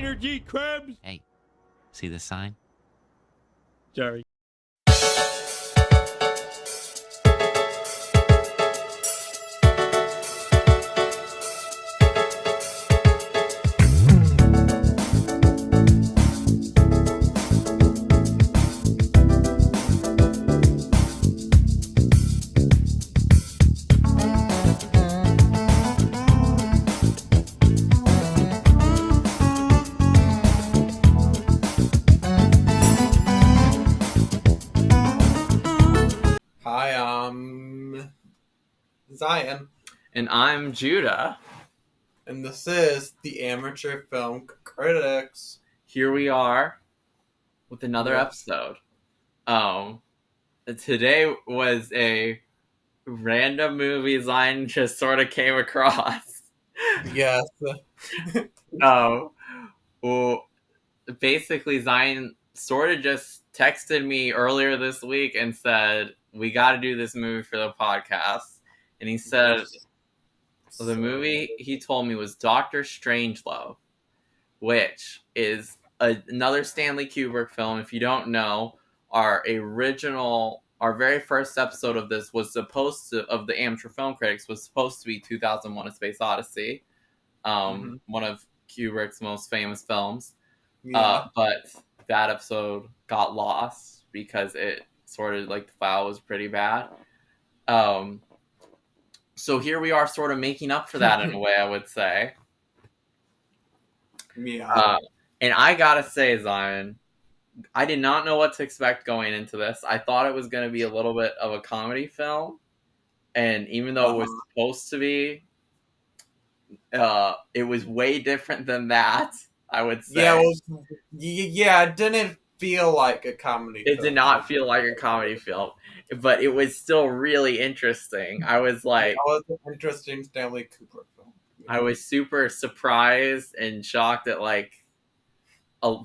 Maynard G. Krebs. Hey, see the sign? Sorry. Hi, Zion, And I'm Judah. and this is the Amateur Film Critics. Here we are with another Yes. episode. Today was a random movie Zion just sort of came across. Yes. Well, basically Zion sort of just texted me earlier this week and said, we got to do this movie for the podcast. And he said, the movie he told me was Dr. Strangelove, which is another Stanley Kubrick film. If you don't know, our very first episode of this was supposed to, of the Amateur Film Critics, was supposed to be 2001: A Space Odyssey, one of Kubrick's most famous films. Yeah. But that episode got lost because it sort of, like, the file was pretty bad. So here we are sort of making up for that in a way, I would say. Yeah. And I gotta say, Zion, I did not know what to expect going into this. I thought it was going to be a little bit of a comedy film. And even though it was supposed to be, it was way different than that, I would say. Yeah, it didn't feel like a comedy It film. did not feel like a comedy film, but it was still really interesting. I was like, That was an interesting Stanley Kubrick film. I was super surprised and shocked at, like,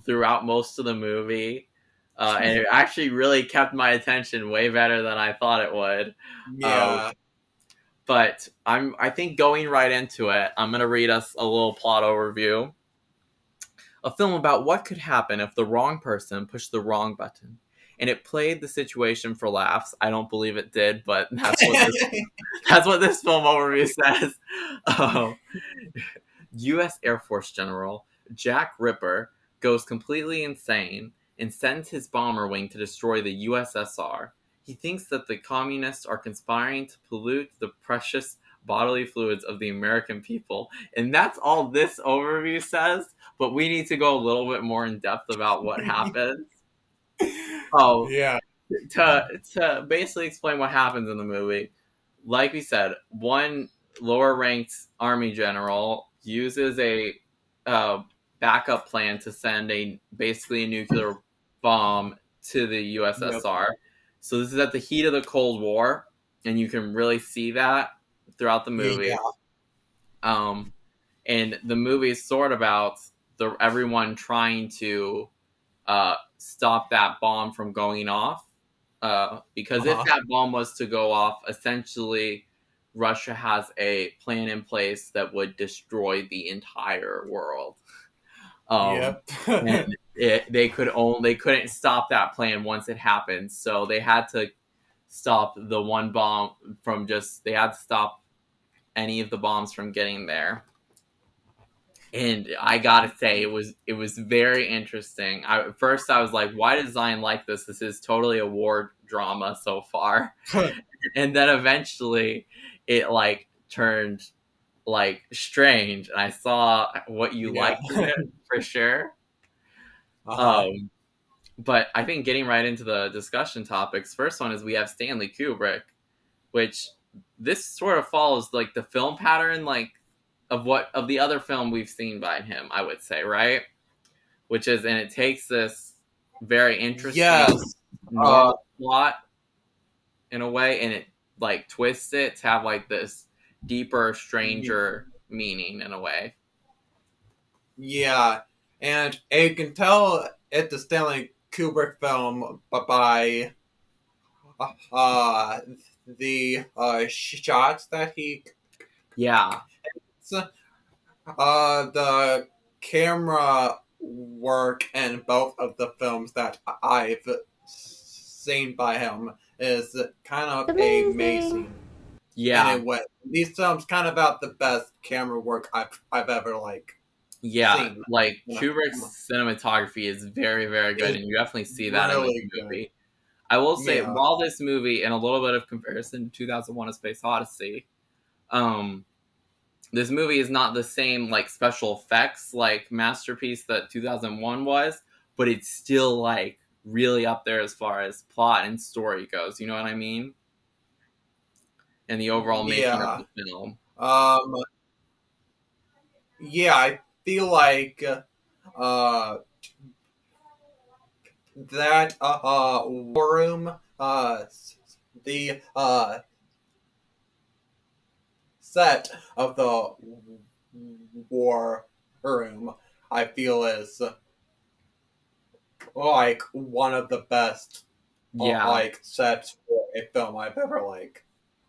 throughout most of the movie. And it actually really kept my attention way better than I thought it would. Yeah. But I think going right into it, I'm going to read us a little plot overview. A film about what could happen if the wrong person pushed the wrong button. And it played the situation for laughs. I don't believe it did, but that's what this film overview says. U.S. Air Force General Jack Ripper goes completely insane and sends his bomber wing to destroy the USSR. He thinks that the communists are conspiring to pollute the precious bodily fluids of the American people. And that's all this overview says, but we need to go a little bit more in depth about what happens. Yeah. To basically explain what happens in the movie, like we said, one lower ranked army general uses a backup plan to send basically a nuclear bomb to the USSR. Yep. So this is at the heat of the Cold War, and you can really see that throughout the movie. Yeah. And the movie is sort of about everyone trying to stop that bomb from going off. Because if that bomb was to go off, essentially Russia has a plan in place that would destroy the entire world. And they couldn't stop that plan once it happened, so they had to stop the one bomb from they had to stop any of the bombs from getting there. And I gotta say, it was very interesting. At first I was like, why does Zion like this? This is totally a war drama so far. And then eventually it, like, turned, like, strange, and I saw what you liked in it for sure. But I think getting right into the discussion topics, first one is we have Stanley Kubrick, which this sort of follows, like, the film pattern, like, of the other film we've seen by him, I would say, right? Which is, and it takes this very interesting normal plot in a way, and it, like, twists it to have, like, this deeper, stranger meaning in a way. Yeah, and you can tell it's a Stanley Kubrick film by the shots that he. Yeah. The camera work in both of the films that I've seen by him is kind of amazing. Yeah. And it went. These films kind of about the best camera work I've ever Yeah, seen. like You know, Kubrick's cinematography is very, very good, It's and you definitely see that in really this good. movie. I will say, Yeah. while this movie, in a little bit of comparison to 2001: A Space Odyssey, this movie is not the same like special effects like masterpiece that 2001 was, but it's still like really up there as far as plot and story goes. You know what I mean? And the overall making of Yeah. the film. Yeah, I feel like that war room, the set of the war room, I feel is like one of the best Yeah, sets for a film I've ever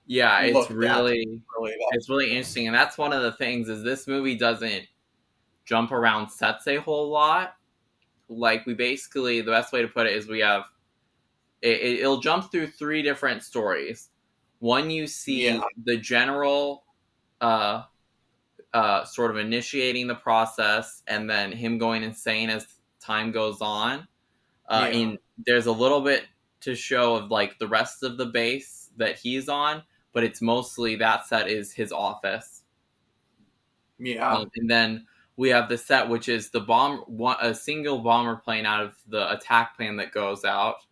yeah, looked at. Really, it's really interesting, and that's one of the things is this movie doesn't jump around sets a whole lot. Like we basically, the best way to put it is we have it'll jump through three different stories. One, you yeah, see the general uh, sort of initiating the process, and then him going insane as time goes on. yeah, And there's a little bit to show of like the rest of the base that he's on, but it's mostly that set is his office. yeah, And then we have the set, which is a single bomber plane out of the attack plan that goes out,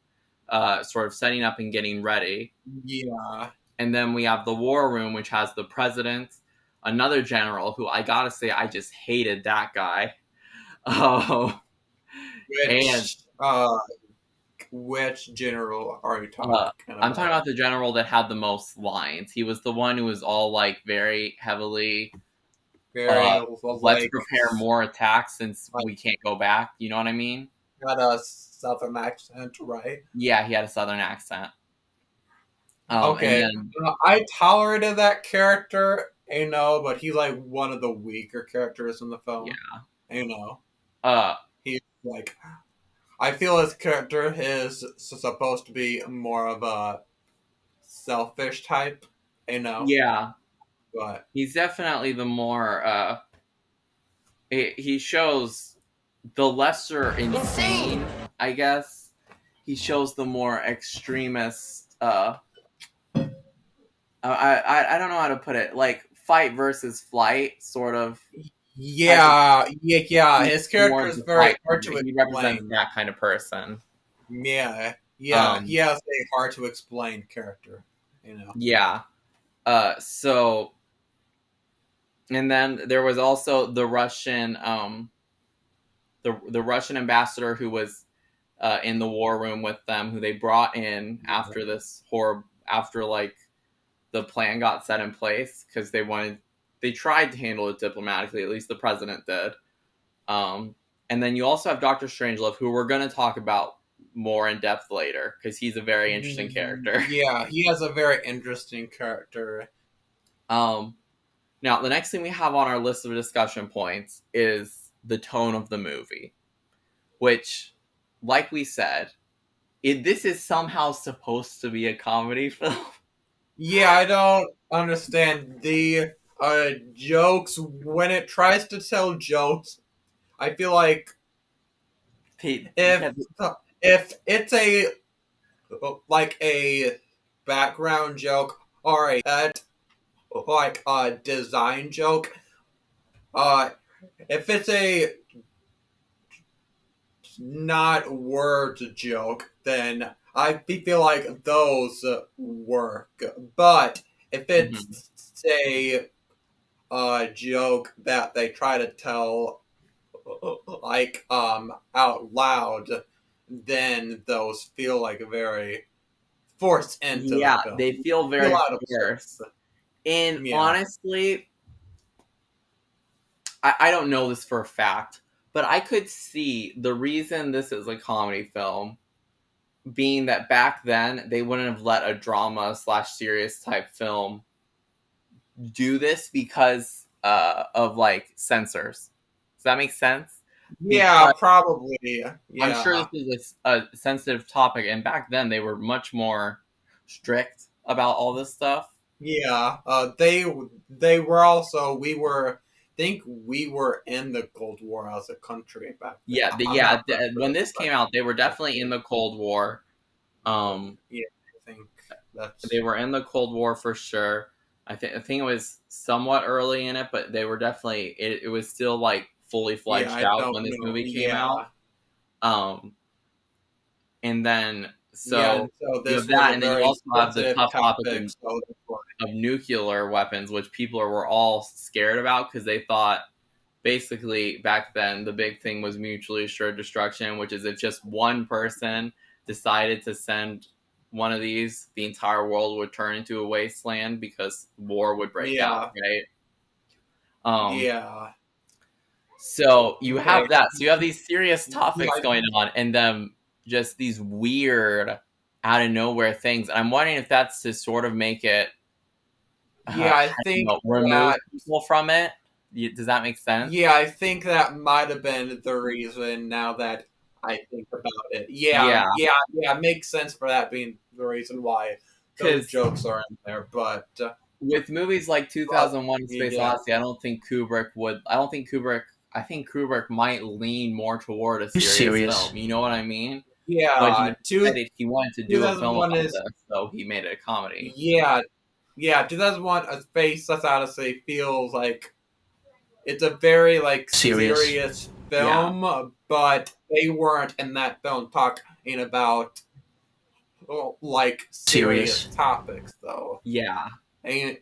sort of setting up and getting ready. yeah. And then we have the war room, which has the president, another general who I gotta say I just hated that guy. Oh, and Which general are you uh, talking I'm talking about? about the general that had the most lines. He was the one who was all like very heavily. Very Let's prepare more attacks since like we can't go back. You know what I mean? got a southern accent, right? Yeah, he had a southern accent. And Okay, then I tolerated that character, but he's like one of the weaker characters in the film. yeah, You know, uh, he's like I feel his character is supposed to be more of a selfish type. yeah, But he's definitely the more. He shows the lesser insane, I guess. He shows the more extremist. I don't know how to put it. Like fight versus flight, sort of. yeah. He's His more character of is the very fight. hard to He represents explain. that kind of person. Yeah. He Um, has a hard to explain character. yeah. So, and then there was also the Russian, the Russian ambassador who was in the war room with them, who they brought in after this horror, after like the plan got set in place because they tried to handle it diplomatically. At least the president did. Um, and then you also have Doctor Strangelove, who we're going to talk about more in depth later because he's a very interesting character. Yeah, he has a very interesting character. Um, Now, the next thing we have on our list of discussion points is the tone of the movie, which, like we said, this is somehow supposed to be a comedy film. Yeah, I don't understand the jokes when it tries to tell jokes. I feel like if Yeah, if it's a a background joke or a design joke, uh, if it's a not words joke, then I feel like those work. But if mhm. it's a joke that they try to tell out loud, then those feel like very forced into the Yeah, film. they feel Feel very out of forced. place. And Yeah. honestly, I don't know this for a fact, but I could see the reason this is a comedy film being that back then they wouldn't have let a drama slash serious type film do this because of like censors. Does that make sense? Yeah, probably. Yeah. I'm sure this is a sensitive topic, and back then they were much more strict about all this stuff. Yeah, they were also think we were in the Cold War as a country back then. Yeah, I'm not sure, when this came out, they were definitely in the Cold War. Yeah, I think that's They were in the Cold War for sure. I think it was somewhat early in it, but they were definitely it was still like fully fledged I out don't when this know. movie came Yeah, out. And then yeah. so And so you this have was that, a and then you very also have the sensitive tough topic topic. So that's why. of nuclear weapons, which people were all scared about because they thought basically back then the big thing was mutually assured destruction, which is if just one person decided to send one of these, the entire world would turn into a wasteland because war would break out, right? Yeah. So you Okay. have that. So you have these serious topics Yeah, going on, and then just these weird, out of nowhere things. And I'm wondering if that's to sort of make it, I think remove that. people from it. Does that make sense? Yeah, I think that might have been the reason. Now that I think about it, yeah, makes sense for that being the reason why those 'Cause jokes are in there. But with movies like 2001: A Space yeah. Odyssey, I don't think Kubrick would. I don't think Kubrick. I think Kubrick might lean more toward a serious film. You know what I mean? But he decided he wanted to do a film 2001 about is this, so he made it a comedy. yeah, 2001: A Space Odyssey feels like it's a very like serious film, but they weren't in that film talking about like serious topics though. Yeah, And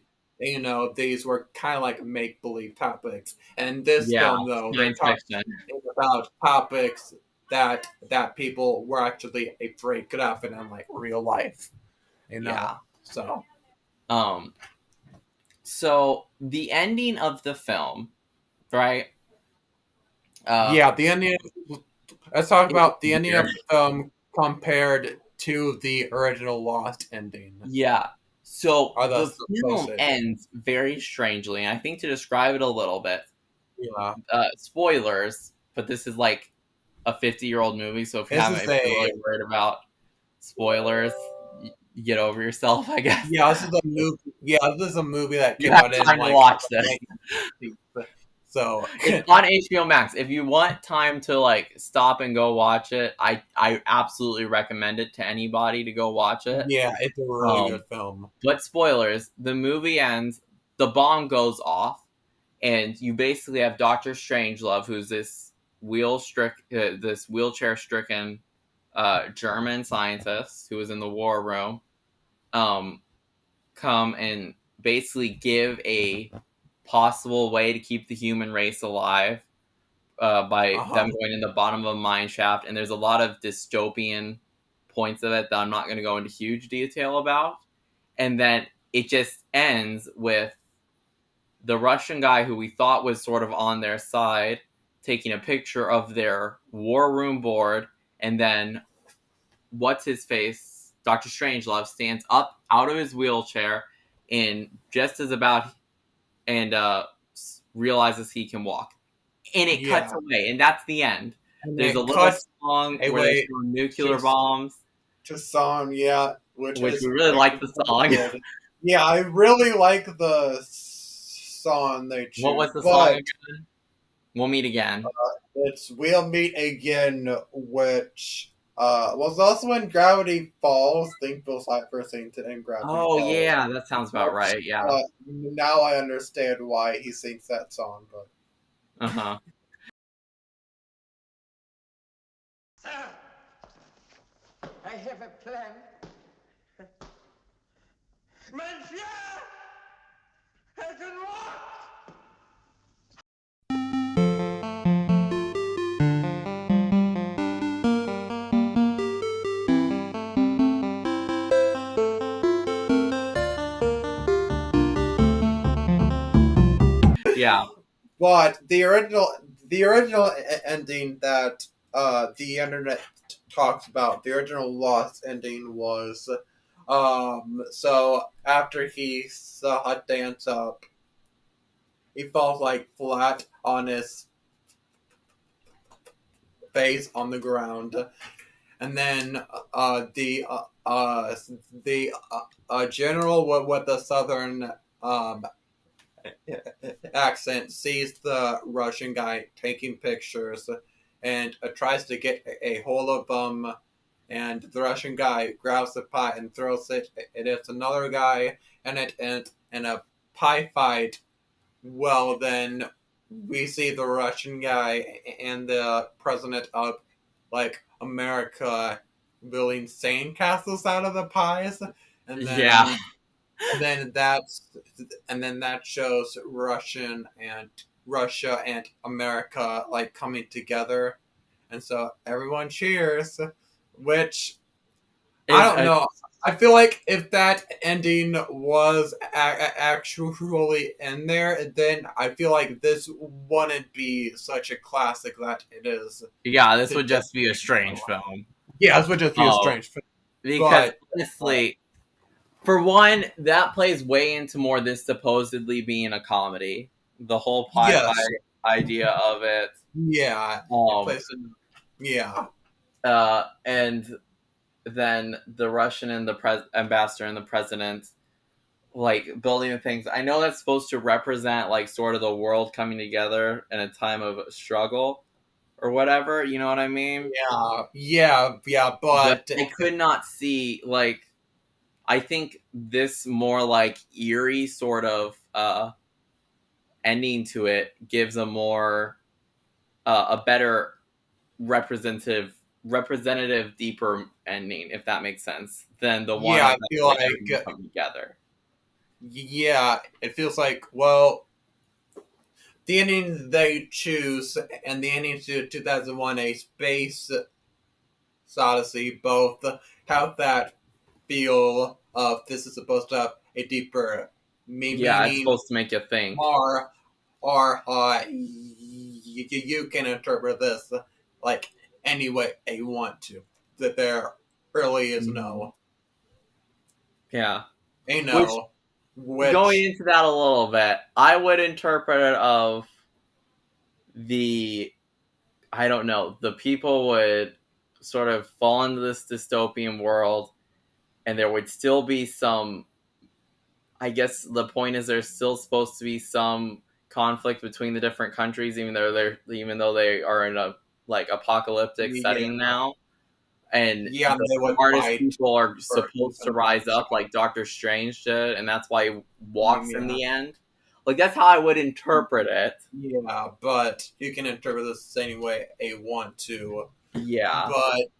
these were kind of like make believe topics. And this film though, they're science talking fiction. about topics that people were actually afraid could happen in like real life. Yeah. So So the ending of the film, right? the ending. Let's talk about the ending of the film compared to the original Lost ending. Yeah. So Are the those film closest? ends very strangely, and I think to describe it a little bit, Yeah. spoilers, but this is like a 50-year-old movie, so if This you're is really worried about spoilers, you get over yourself, I guess. Yeah, this is a movie. Yeah, this is a movie that You came have out in time to like watch this. So It's on HBO Max. If you want time to like stop and go watch it, I absolutely recommend it to anybody to go watch it. yeah, it's a really good film. But spoilers, the movie ends, the bomb goes off, and you basically have Dr. Strangelove, who's this wheelchair stricken German scientist who was in the war room, come and basically give a possible way to keep the human race alive by them going in the bottom of a mine shaft. And there's a lot of dystopian points of it that I'm not going to go into huge detail about. And then it just ends with the Russian guy who we thought was sort of on their side taking a picture of their war room board, and then what's his face, Dr. Strangelove, stands up out of his wheelchair and just as about and realizes he can walk, and it cuts away, and that's the end. And there's a little song where they throw nuclear bombs. To song, which we really like the song. Yeah, I really like the song they choose. What was the song again? We'll meet again. It's We'll Meet Again, which was also in Gravity Falls. Think Bill Cipher sings it in Gravity Falls. Oh yeah, that sounds about right. Yeah. Now I understand why he sings that song. But Sir, I have a plan. Monsieur, I can walk. Yeah. But the original ending that the internet talks about, the original Lost ending was, so after he saw Dance Up, he falls like flat on his face on the ground, and then the general with the southern accent sees the Russian guy taking pictures and tries to get a hold of him. And the Russian guy grabs the pie and throws it. It is another guy, and in a pie fight. Well, then we see the Russian guy and the president of like America building sandcastles out of the pies, and then Yeah. and then that shows Russia and America like coming together, and so everyone cheers, which I don't know. I feel like if that ending was actually in there, then I feel like this wouldn't be such a classic that it is. Yeah, this would just be a strange film. Yeah, this would just be a strange film. Because But- honestly, for one, that plays way into more this supposedly being a comedy. The whole pie Yes. idea of it. Yeah. Yeah. And then the Russian and the ambassador and the president, like, building the things. I know that's supposed to represent, like, sort of the world coming together in a time of struggle or whatever. You know what I mean? Yeah, but I could not see, like, I think this more, like, eerie sort of ending to it gives a more, a better representative, deeper ending, if that makes sense, than the one I that feel like come together. Yeah, it feels like, well, the ending they choose and the ending to 2001 A Space Odyssey both have that feel of this is supposed to have a deeper meaning. Yeah, it's supposed to make you think. Or you can interpret this like any way you want to. That there really is no. Yeah. Which, going into that a little bit, I would interpret it of I don't know, the people would sort of fall into this dystopian world, and there would still be some, I guess the point is there's still supposed to be some conflict between the different countries, even though they are in a like apocalyptic setting now. And the smartest people are supposed to rise up, like Doctor Strange did, and that's why he walks in the end. Like, that's how I would interpret it. Yeah, but you can interpret this any way you want to. Yeah.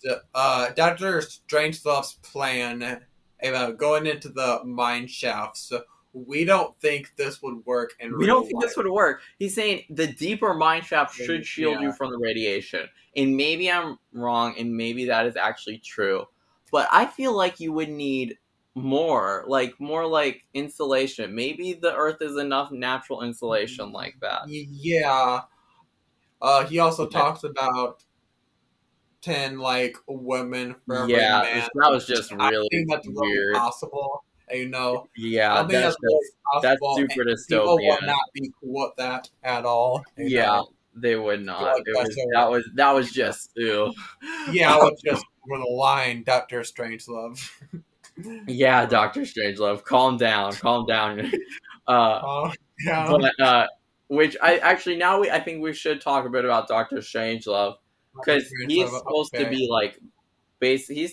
But Doctor Strangelove's plan about going into the mine shafts, we don't think this would work in real life. We don't think this would work. He's saying the deeper mine shaft should shield you from the radiation. And maybe I'm wrong, and maybe that is actually true. But I feel like you would need more like insulation. Maybe the Earth is enough natural insulation like that. Yeah. He also talks about 10 like women for every man. That was just really I think that's weird. really possible. You know, yeah, I think that's really possible. That's super dystopian. People would not be cool with that at all. Yeah, they would not. That was just ew. Yeah, it was just over the line, Doctor Strangelove. Yeah, Doctor Strangelove, calm down. Yeah. But which I think we should talk a bit about Doctor Strangelove, because he's supposed to be like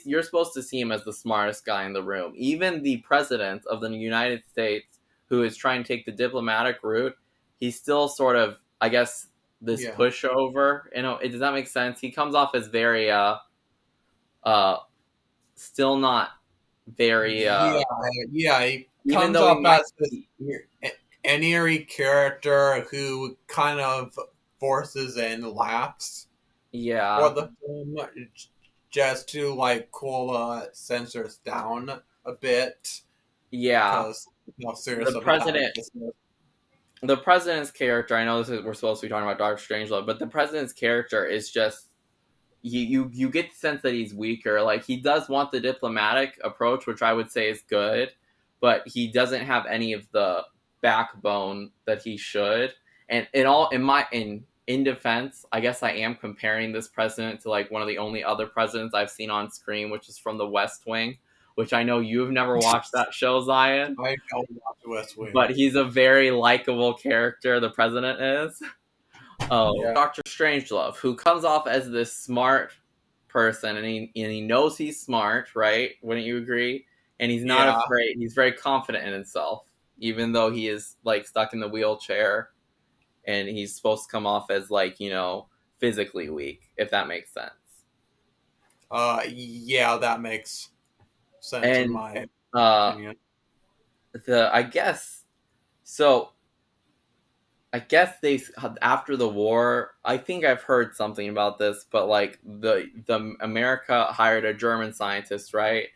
you're supposed to see him as the smartest guy in the room. Even the president of the United States, who is trying to take the diplomatic route, he's still sort of, I guess, this pushover. You know, does that make sense? He comes off as very still not very he comes off as an eerie character who kind of forces in laughs for the film just to like cool censors down a bit. The president's character, I know we're supposed to be talking about Doctor Strangelove, but the president's character is just you get the sense that he's weaker. Like, he does want the diplomatic approach, which I would say is good, but he doesn't have any of the backbone that he should. And in in defense, I guess I am comparing this president to like one of the only other presidents I've seen on screen, which is from The West Wing, which I know you've never watched that show, Zion. I don't watch West Wing. But he's a very likable character, the president is. Yeah. Dr. Strangelove, who comes off as this smart person, and he knows he's smart, right? Wouldn't you agree? And he's not afraid. He's very confident in himself, even though he is like stuck in the wheelchair, and he's supposed to come off as like, you know, physically weak, if that makes sense. Yeah, that makes sense in my opinion. I guess they, after the war, I think I've heard something about this, but like the America hired a German scientist, right?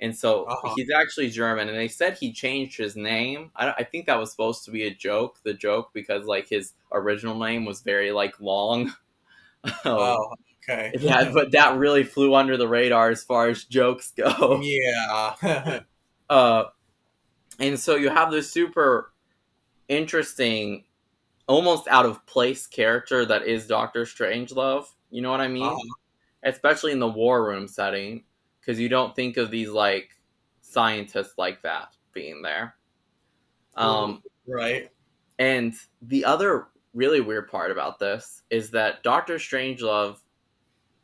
And so he's actually German, and they said he changed his name. I think that was supposed to be a joke, because like his original name was very like long. Oh, okay. Yeah, but that really flew under the radar as far as jokes go. Yeah. And so you have this super interesting, almost out of place character that is Dr. Strangelove. You know what I mean? Especially in the war room setting, because you don't think of these like scientists like that being there. Right. And the other really weird part about this is that Dr. Strangelove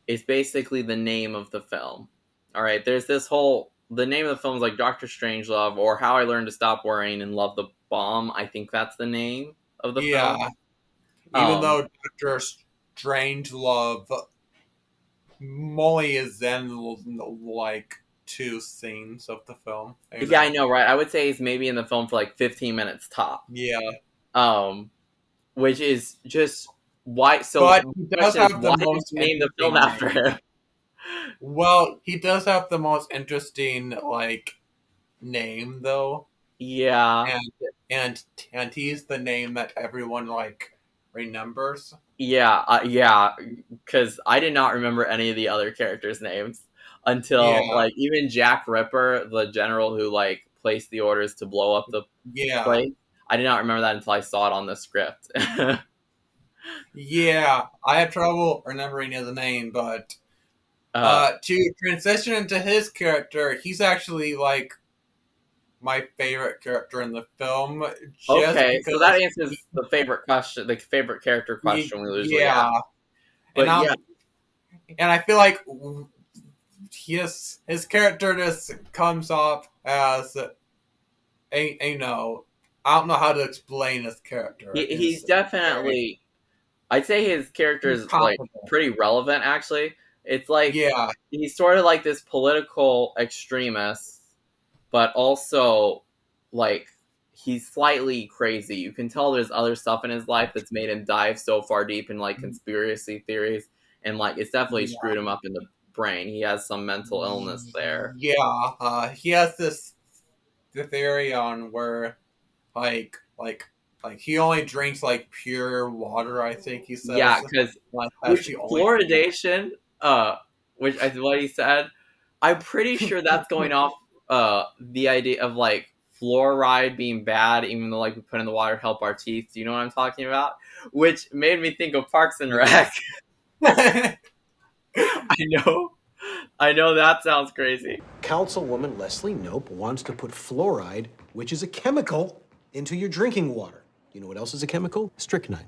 is basically the name of the film. All right, there's this whole, the name of the film is like Dr. Strangelove, or How I Learned to Stop Worrying and Love the Bomb. I think that's the name of the film. Even though Dr. Strangelove only is in like 2 scenes of the film. Yeah, I know, right? I would say he's maybe in the film for like 15 minutes top. Yeah. Which is just why. So, but he does have the why most name the film after him. Well, he does have the most interesting like name, though. Yeah. And he's the name that everyone like remembers. Yeah, yeah, because I did not remember any of the other characters' names until like even Jack Ripper, the general who like placed the orders to blow up the place. I did not remember that until I saw it on the script. Yeah, I have trouble remembering his name, but to transition into his character, he's actually like my favorite character in the film. Okay, so that answers the favorite question, the favorite character question we usually have. But and I feel like his character just comes off as I don't know how to explain his character. He's definitely, I'd say his character is like pretty relevant, actually. It's like, he's sort of like this political extremist, but also like he's slightly crazy. You can tell there's other stuff in his life that's made him dive so far deep in like conspiracy theories, and like it's definitely screwed him up in the brain. He has some mental illness there. Yeah, he has the theory on where like he only drinks like pure water, I think he says. Yeah, because fluoridation, which is what he said. I'm pretty sure that's going off the idea of like fluoride being bad, even though like we put in the water to help our teeth. Do you know what I'm talking about? Which made me think of Parks and Rec. I know that sounds crazy. Councilwoman Leslie Knope wants to put fluoride, which is a chemical, into your drinking water. You know what else is a chemical? Strychnine.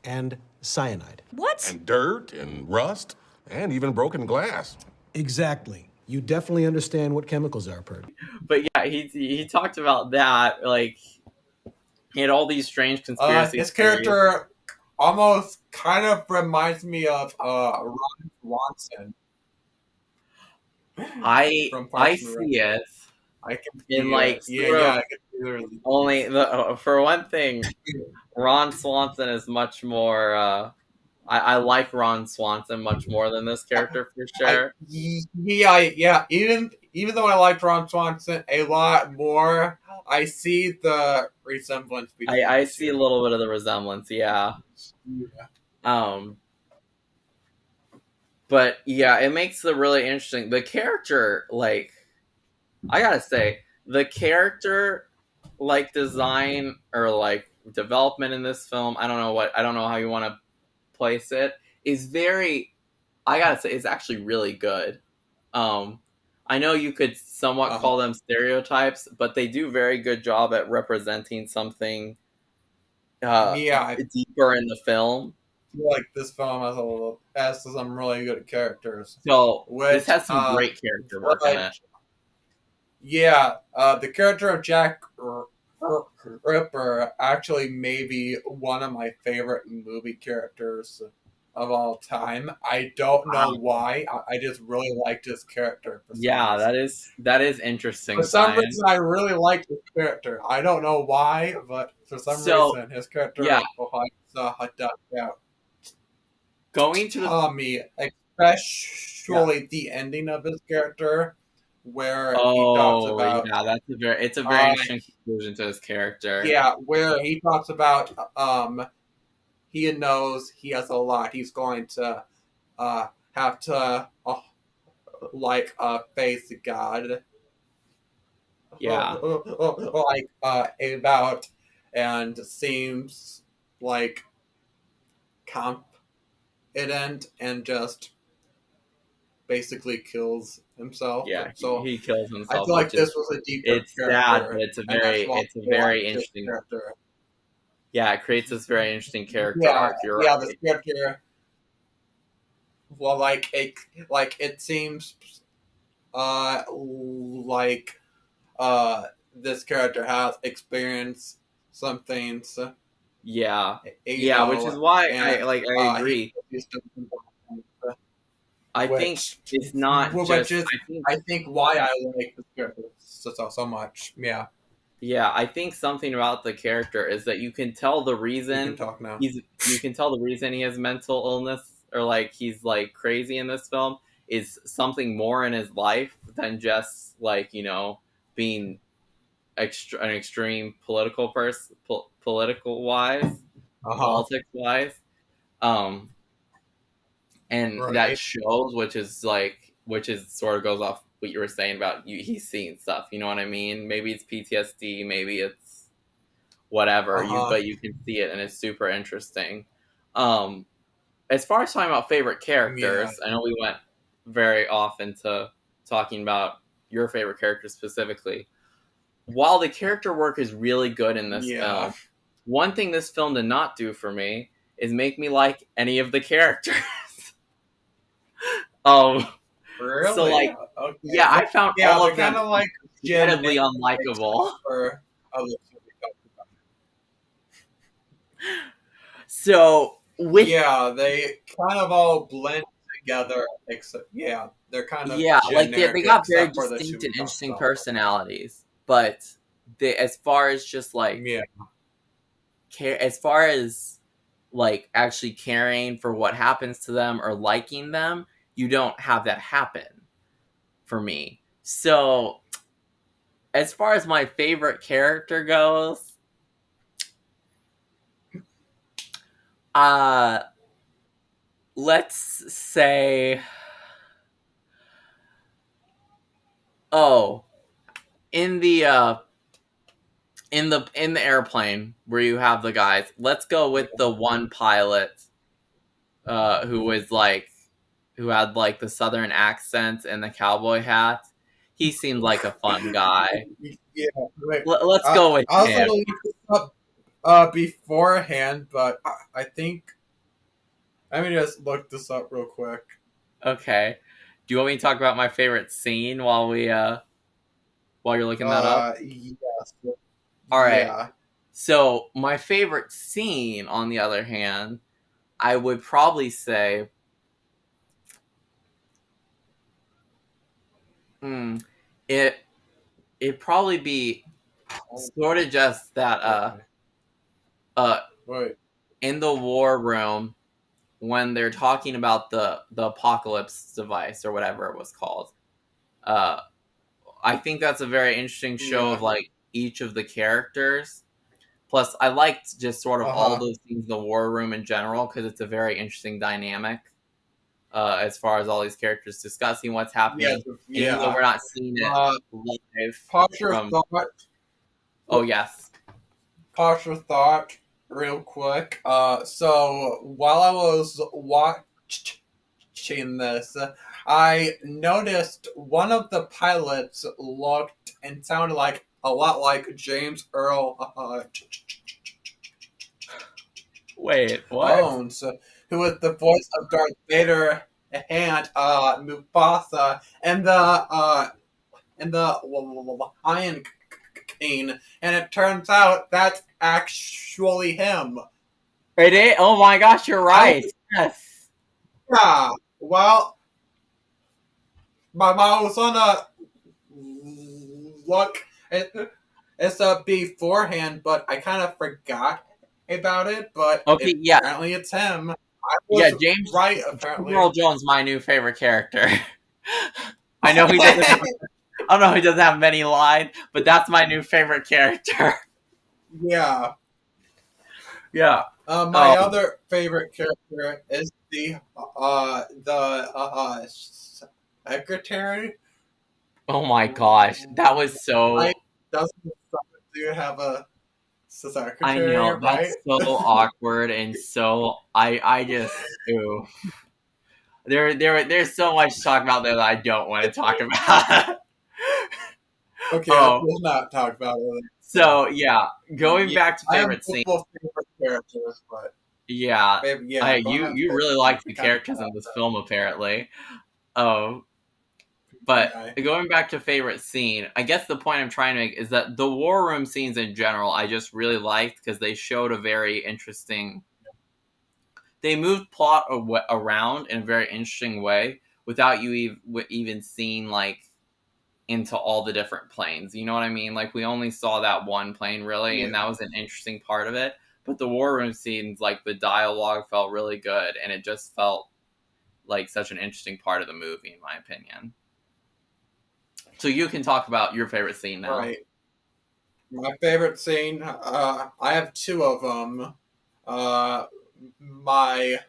And cyanide. What? And dirt and rust and even broken glass. Exactly. You definitely understand what chemicals are, Purdy. But yeah, he talked about that. Like, he had all these strange conspiracy his character almost kind of reminds me of Ron Swanson. I see it. I can in like only for one thing, Ron Swanson is much more. I like Ron Swanson much more than this character for sure. Even though I liked Ron Swanson a lot more, I see the resemblance between I see a little bit of the resemblance, yeah. But yeah, it makes the really interesting. The character, like, I gotta say, the character, like, design or like development in this film, I don't know how you want to place it, is very, I gotta say, it's actually really good. I know you could somewhat call them stereotypes, but they do very good job at representing something deeper in the film. I feel like this film has some really good characters. So this has some great character work in it. Yeah, the character of Jack Ripper actually may be one of my favorite movie characters of all time. I don't know why. I just really liked his character. Yeah, that is interesting. For some reason, I really liked his character. I don't know why, but for some reason, his character going to Tommy, especially the ending of his character, where he talks about it's a very interesting conclusion to his character. Yeah, where he talks about he knows he has a lot. He's going to have to face God. Yeah. About and seems like confident and just basically kills himself. Yeah, so he kills himself. I feel like this was a deeper It's sad, but it's a very interesting character. Yeah, it creates this very interesting character arc. You're right. This character. Well, it seems, this character has experienced some things. Yeah, which is why I agree. I think it's not just. I think why I like this character so much. Yeah. Yeah, I think something about the character is that you can tell the reason you can talk now. You can tell the reason he has mental illness or like he's like crazy in this film is something more in his life than just like, you know, being an extreme political person, political wise, politics wise. And that shows, which is sort of goes off what you were saying about he's seeing stuff, you know what I mean? Maybe it's PTSD, maybe it's whatever, but you can see it and it's super interesting. As far as talking about favorite characters, I know we went very off into talking about your favorite characters specifically. While the character work is really good in this film, one thing this film did not do for me is make me like any of the characters. Really? So I found all of them kind of like incredibly unlikable. So they kind of all blend together, except they're kind of they got very distinct and interesting personalities, but as far as just as far as like actually caring for what happens to them or liking them, you don't have that happen for me. So as far as my favorite character goes, let's say, in the airplane where you have the guys, let's go with the one pilot who had like the southern accent and the cowboy hat. He seemed like a fun guy. Let's go with him. Beforehand, but I think let me just look this up real quick. Okay. Do you want me to talk about my favorite scene while you're looking that up? Yes. All right. Yeah. So my favorite scene, on the other hand, I would probably say, it'd probably be sort of just that in the war room when they're talking about the apocalypse device or whatever it was called. I think that's a very interesting show of like each of the characters. Plus, I liked just sort of all those things in the war room in general because it's a very interesting dynamic as far as all these characters discussing what's happening. Even though we're not seeing it live. Pause your thought. Oh, yes. Pause your thought. real quick. So while I was watching this, I noticed one of the pilots looked and sounded like a lot like James Earl Wait, what? Jones, who was the voice of Darth Vader and Mufasa, and the Lion King, and it turns out that's actually him. It is? Oh my gosh, you're right. Yes. Yeah, well, my mom was on a look. It's beforehand, but I kind of forgot about it. But Okay, yeah. apparently it's him. I Yeah, was James right. Apparently, Earl Jones, my new favorite character. I know he doesn't have, I don't know he doesn't have many lines, but that's my new favorite character. Yeah. Yeah. My other favorite character is the secretary. Oh my gosh, that was so. Right? Doesn't do have a I secretary, know right? that's so awkward and so I just ooh. There's so much to talk about there that I don't want to talk about. Okay, Oh, let's not talk about it. so yeah, going Yeah, back to I have favorite scene. multiple favorite characters, but Yeah, yeah, go you ahead. you really like the characters in this film apparently. Oh, but Okay. going back to favorite scene, I guess the point I'm trying to make is that the war room scenes in general, I just really liked because they showed a very interesting. They moved plot around in a very interesting way without you even seeing like into all the different planes. You know what I mean? Like we only saw that one plane really, and Yeah. that was an interesting part of it. But the war room scenes, like the dialogue felt really good, and it just felt like such an interesting part of the movie, in my opinion. So you can talk about your favorite scene now. Right. My favorite scene, I have two of them. My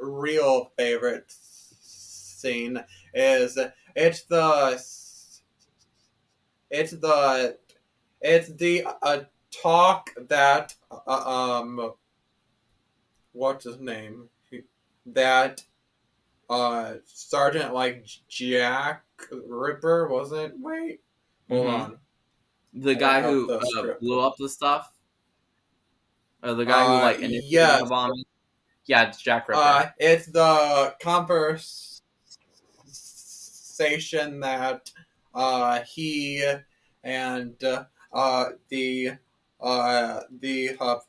real favorite scene is it's the it's the it's the talk that what's his name, that Sergeant like Jack Ripper, was it? Wait, hold Mm-hmm. on. The I guy don't have who the script. blew up the stuff, the guy who like initiated Yes. the bombing. Yeah, it's Jack Ripper. It's the conversation that he and the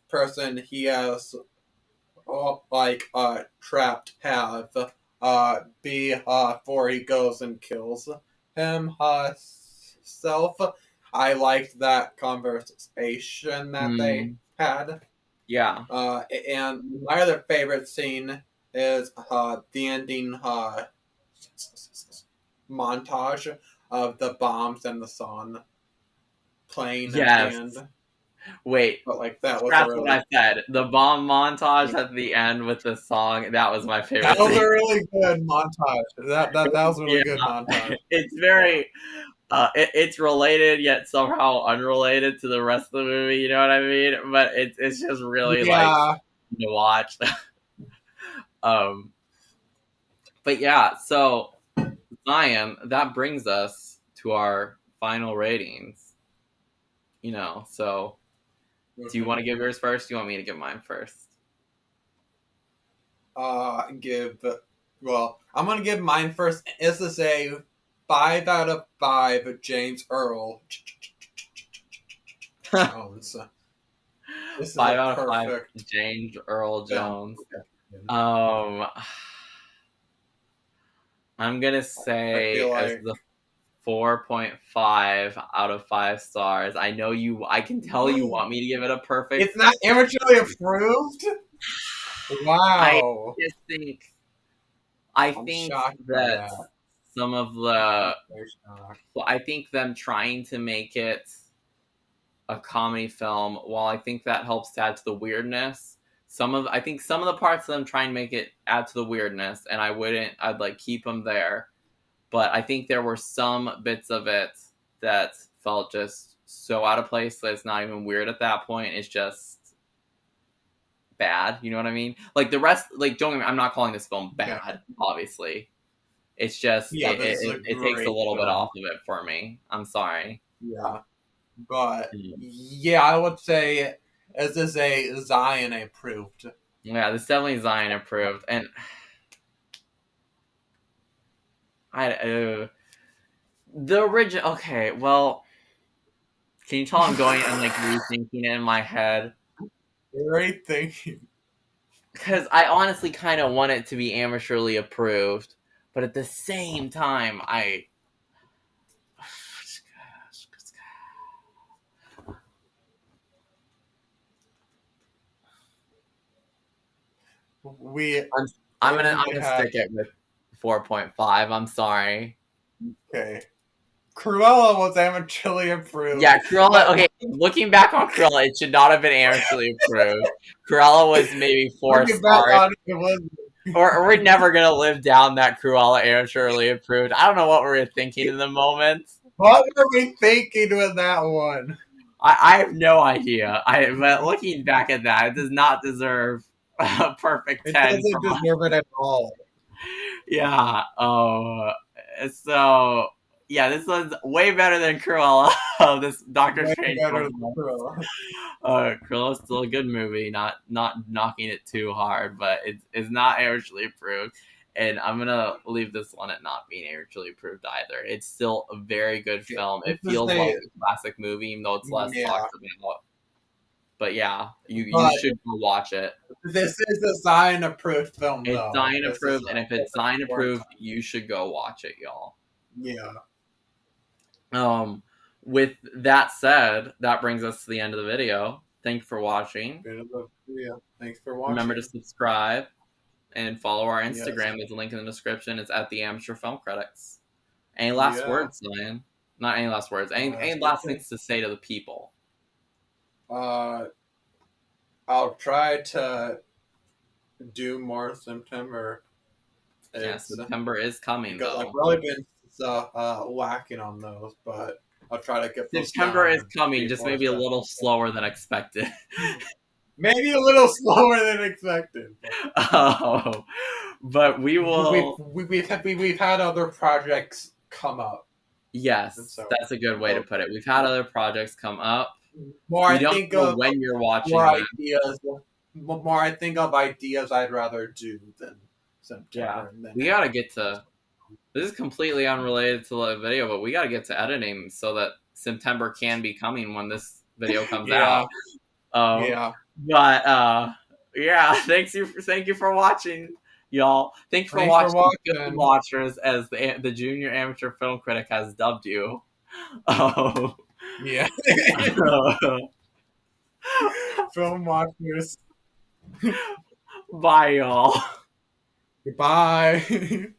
person he has trapped have before he goes and kills himself. I liked that conversation that they had. Yeah. And my other favorite scene is the ending montage of the bombs and the sun playing Yes. at the end. Wait. But like that was That's really, what I said. The bomb montage at the end with the song. That was my favorite. that was scene. a really good montage. That was a really good montage. It's very. It's related yet somehow unrelated to the rest of the movie. You know what I mean? But it's just really like to watch. But yeah, so Zion, that brings us to our final ratings. You know, so do you want to give yours first? Do you want me to give mine first? I'm gonna give mine first. This is a 5 out of 5 James Earl Jones. This is 5 a out of 5 perfect James Earl Jones. film. I'm gonna say feel as like- the 4.5 out of 5 stars. I know you. I can tell you want me to give it a perfect. It's not amateurly approved? Wow. I I'm think shocked by that that. some of the. Very shocked. Well, I think them trying to make it a comedy film, while I think that helps to add to the weirdness. I think some of the parts of them trying to make it add to the weirdness, and I'd like keep them there. But I think there were some bits of it that felt just so out of place that it's not even weird at that point. It's just bad. You know what I mean? Like the rest, like don't get me, I'm not calling this film bad. Obviously, it's just it takes a little bit off of it for me. I'm sorry. Yeah, but yeah, I would say this is a Zion approved. Yeah, this is definitely Zion approved, and the original. Okay, well, can you tell I'm going and like rethinking it in my head? Great thinking. Because I honestly kind of want it to be amateurly approved, but at the same time, I'm gonna stick it with 4.5. I'm sorry. Okay. Cruella was amateurly approved. Yeah, Cruella. Okay, looking back on Cruella, it should not have been amateurly approved. Cruella was maybe 4 stars. Or we're never gonna live down that Cruella amateurly approved. I don't know what we were thinking in the moment. What were we thinking with that one? I have no idea. But looking back at that, it does not deserve a perfect 10. It doesn't deserve it at all. Yeah. So yeah, this was way better than Cruella. This Doctor Strange. Cruella's still a good movie. Not knocking it too hard, but it's not amateurly approved. And I'm gonna leave this one at not being amateurly approved either. It's still a very good film. It feels like a classic movie, even though it's less talked about. But yeah, you should go watch it. This is a Zion approved film, though. It's Zion approved, and if it's Zion approved, you should go watch it, y'all. Yeah. With that said, that brings us to the end of the video. Thank you for watching. Yeah, thanks for watching. Remember to subscribe and follow our Instagram. There's a link in the description. It's at the Amateur Film Critics. Any last words, Zion? Not any last words. Any last things to say to the people? I'll try to do more September. September is coming, though. I've really been lacking on those, but I'll try to get those. September is coming, just maybe a little slower than expected. Maybe a little slower than expected. Oh, but we will. We've had other projects come up. Yes, that's a good way to put it. We've had other projects come up. More I think of when you're watching. More I think of ideas I'd rather do than September. Yeah, we gotta get to. This is completely unrelated to the video, but we gotta get to editing so that September can be coming when this video comes out. But thank you for watching, y'all. Thanks for watching Good Watchers, as the junior amateur film critic has dubbed you. Oh. Yeah. Film watchers. Bye, y'all. Goodbye.